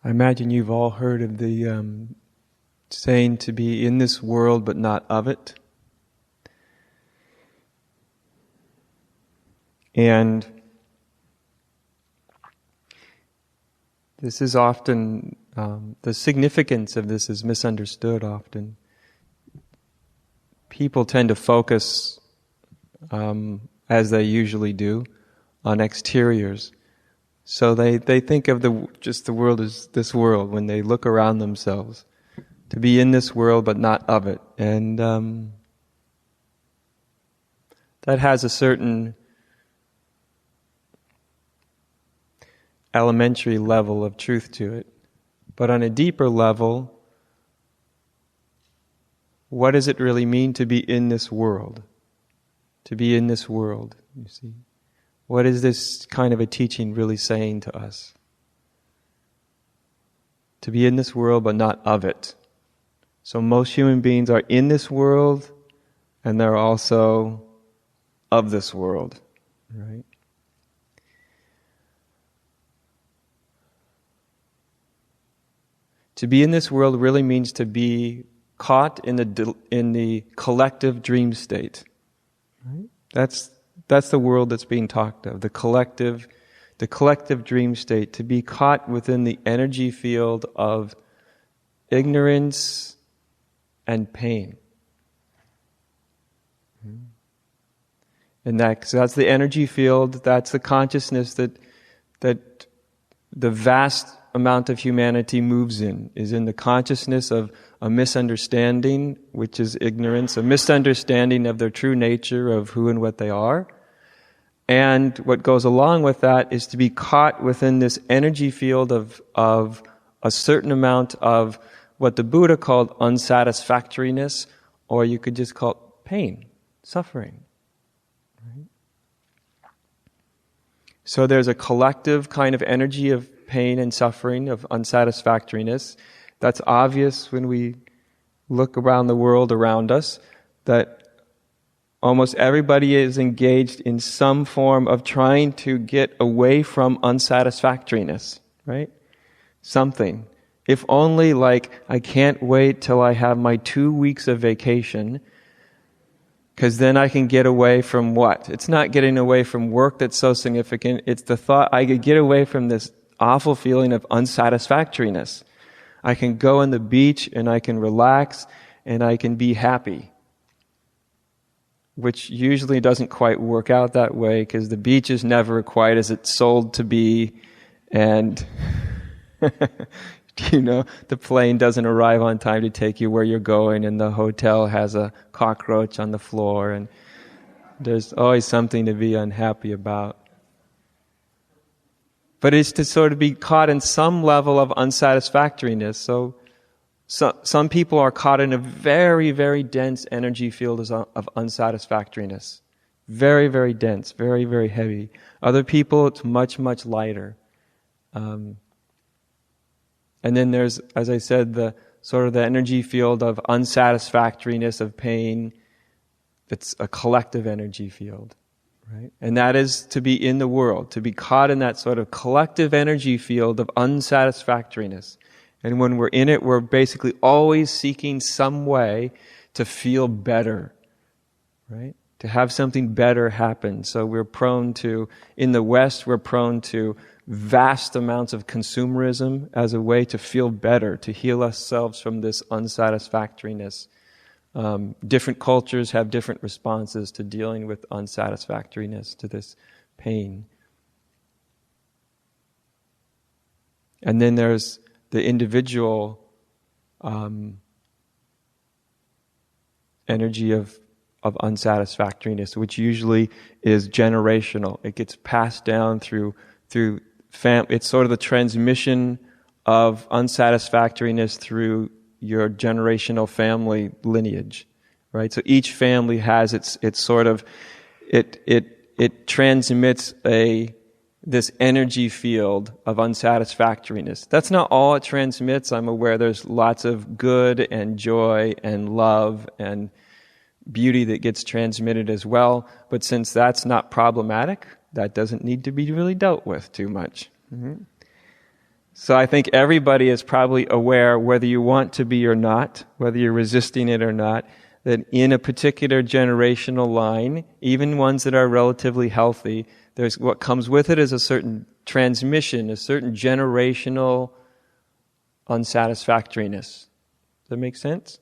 I imagine you've all heard of the saying to be in this world but not of it. And this is often, the significance of this is misunderstood often. People tend to focus, as they usually do, on exteriors. So they think of just the world as this world when they look around themselves. To be in this world but not of it. And that has a certain elementary level of truth to it. But on a deeper level, what does it really mean to be in this world? To be in this world, you see. What is this kind of a teaching really saying to us? To be in this world but not of it. So most human beings are in this world and they're also of this world, right? To be in this world really means to be caught in the collective dream state. Right? That's the world that's being talked of, the collective dream state, to be caught within the energy field of ignorance and pain. And that's the energy field, that's the consciousness that the vast amount of humanity moves in, is in the consciousness of a misunderstanding, which is ignorance, a misunderstanding of their true nature, of who and what they are. And what goes along with that is to be caught within this energy field of a certain amount of what the Buddha called unsatisfactoryness, or you could just call it pain, suffering. Right? So there's a collective kind of energy of pain and suffering, of unsatisfactoryness. That's obvious when we look around the world around us, that almost everybody is engaged in some form of trying to get away from unsatisfactoryness, right? Something. If only, like, I can't wait till I have my 2 weeks of vacation, because then I can get away from what? It's not getting away from work that's so significant. It's the thought I could get away from this awful feeling of unsatisfactoryness. I can go on the beach and I can relax and I can be happy. Which usually doesn't quite work out that way, because the beach is never quite as it's sold to be, and the plane doesn't arrive on time to take you where you're going, and the hotel has a cockroach on the floor, and there's always something to be unhappy about. But it's to sort of be caught in some level of unsatisfactoriness. So some people are caught in a very, very dense energy field of unsatisfactoriness. Very, very dense, very, very heavy. Other people, it's much, much lighter. And then there's, as I said, the sort of the energy field of unsatisfactoriness, of pain. That's a collective energy field, right? And that is to be in the world, to be caught in that sort of collective energy field of unsatisfactoriness. And when we're in it, we're basically always seeking some way to feel better, right? To have something better happen. So we're prone to, in the West, we're prone to vast amounts of consumerism as a way to feel better, to heal ourselves from this unsatisfactoriness. Different cultures have different responses to dealing with unsatisfactoriness, to this pain. And then there's the individual energy of unsatisfactoriness, which usually is generational. It gets passed down through it's sort of the transmission of unsatisfactoriness through your generational family lineage, right? So each family has its sort of it transmits this energy field of unsatisfactoriness. That's not all it transmits. I'm aware there's lots of good and joy and love and beauty that gets transmitted as well. But since that's not problematic, that doesn't need to be really dealt with too much. Mm-hmm. So I think everybody is probably aware, whether you want to be or not, whether you're resisting it or not, that in a particular generational line, even ones that are relatively healthy, there's what comes with it is a certain transmission, a certain generational unsatisfactoriness. Does that make sense?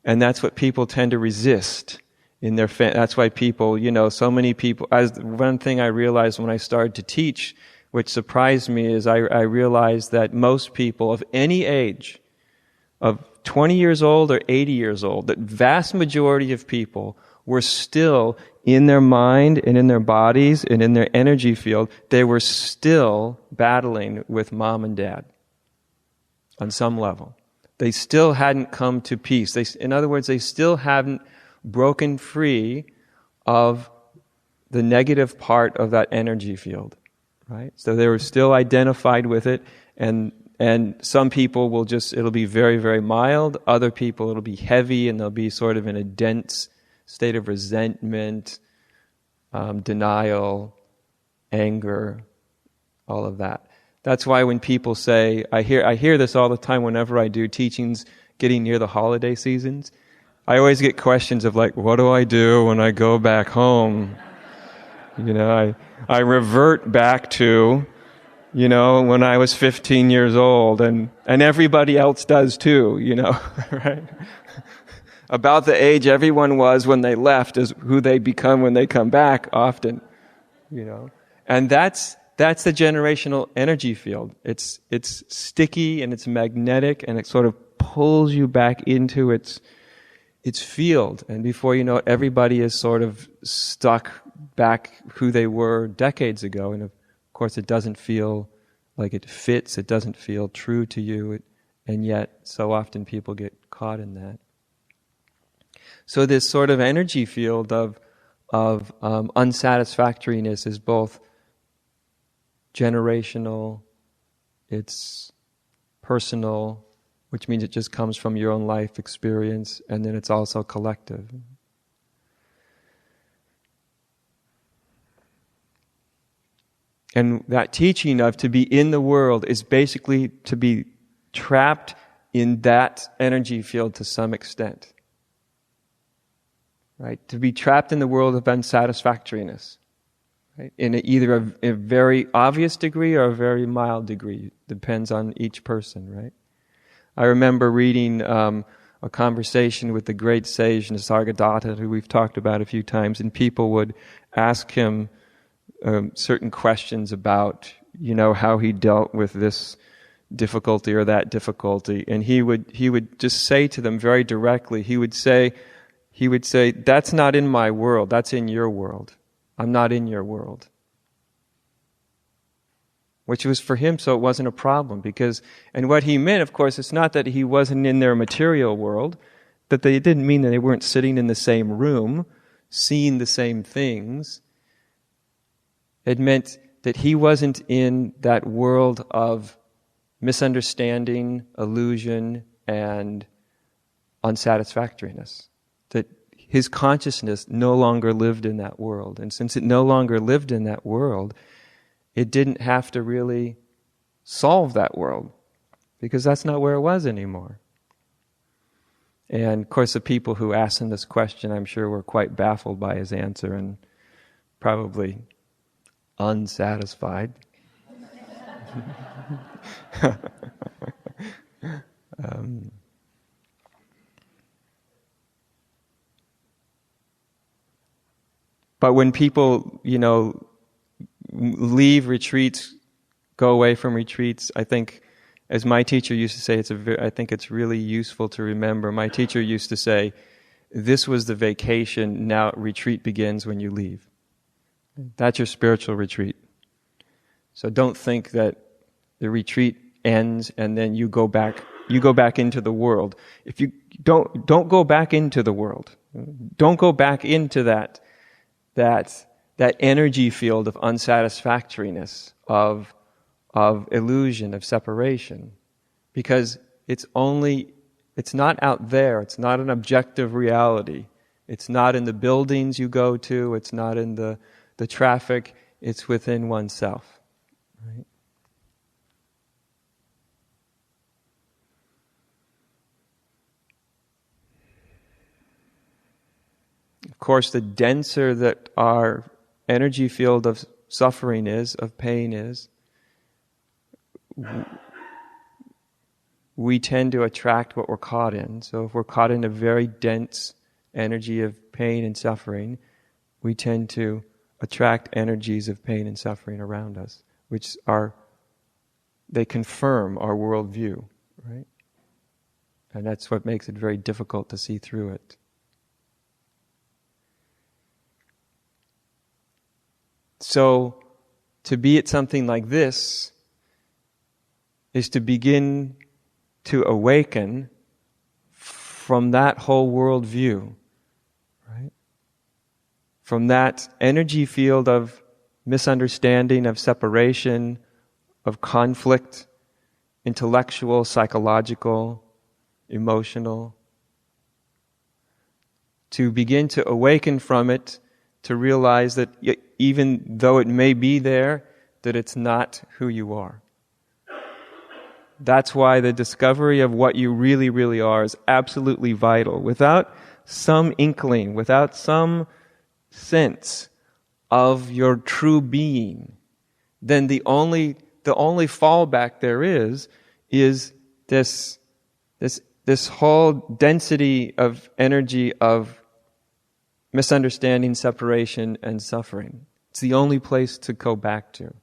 And that's what people tend to resist in their that's why people, so many people, as one thing I realized when I started to teach, which surprised me, is I realized that most people of any age, of 20 years old or 80 years old, that vast majority of people were still in their mind and in their bodies and in their energy field, they were still battling with mom and dad on some level. They still hadn't come to peace. In other words, they still hadn't broken free of the negative part of that energy field. Right? So they were still identified with it, and some people will it'll be very, very mild. Other people, it'll be heavy, and they'll be sort of in a dense state of resentment, denial, anger, all of that. That's why when people say, I hear this all the time whenever I do teachings getting near the holiday seasons, I always get questions of like, what do I do when I go back home? I revert back to, when I was 15 years old, and everybody else does too, right? About the age everyone was when they left is who they become when they come back often, And that's the generational energy field. It's sticky and it's magnetic, and it sort of pulls you back into its field. And before you know it, everybody is sort of stuck back who they were decades ago. And of course, it doesn't feel like it fits. It doesn't feel true to you. And yet, so often people get caught in that. So this sort of energy field of unsatisfactoriness is both generational, it's personal, which means it just comes from your own life experience, and then it's also collective. And that teaching of to be in the world is basically to be trapped in that energy field to some extent. Right? To be trapped in the world of unsatisfactoriness. Right? In either a very obvious degree or a very mild degree. Depends on each person, right? I remember reading a conversation with the great sage Nisargadatta, who we've talked about a few times, and people would ask him certain questions about, how he dealt with this difficulty or that difficulty, and he would just say to them very directly. He would say, "That's not in my world. That's in your world. I'm not in your world." Which was for him, so it wasn't a problem. And what he meant, of course, it's not that he wasn't in their material world, that it didn't mean that they weren't sitting in the same room, seeing the same things. It meant that he wasn't in that world of misunderstanding, illusion, and unsatisfactoriness. That his consciousness no longer lived in that world. And since it no longer lived in that world, it didn't have to really solve that world, because that's not where it was anymore. And of course, the people who asked him this question, I'm sure, were quite baffled by his answer and probably unsatisfied. But when people, leave retreats, go away from retreats, I think, as my teacher used to say, I think it's really useful to remember. My teacher used to say, this was the vacation, now retreat begins when you leave. That's your spiritual retreat. So don't think that the retreat ends and then you go back into the world. If you don't go back into the world. Don't go back into that energy field of unsatisfactoriness, of illusion, of separation. Because it's not out there, it's not an objective reality. It's not in the buildings you go to, it's not in the traffic, it's within oneself. Right? Of course, the denser that our energy field of suffering is, of pain is, we tend to attract what we're caught in. So if we're caught in a very dense energy of pain and suffering, we tend to attract energies of pain and suffering around us, which they confirm our worldview, right? And that's what makes it very difficult to see through it. So, to be at something like this is to begin to awaken from that whole worldview, right? From that energy field of misunderstanding, of separation, of conflict, intellectual, psychological, emotional, to begin to awaken from it, to realize that even though it may be there, that it's not who you are. That's why the discovery of what you really, really are is absolutely vital. Without some inkling, without some sense of your true being, then the only fallback there is this whole density of energy of misunderstanding, separation, and suffering. It's the only place to go back to.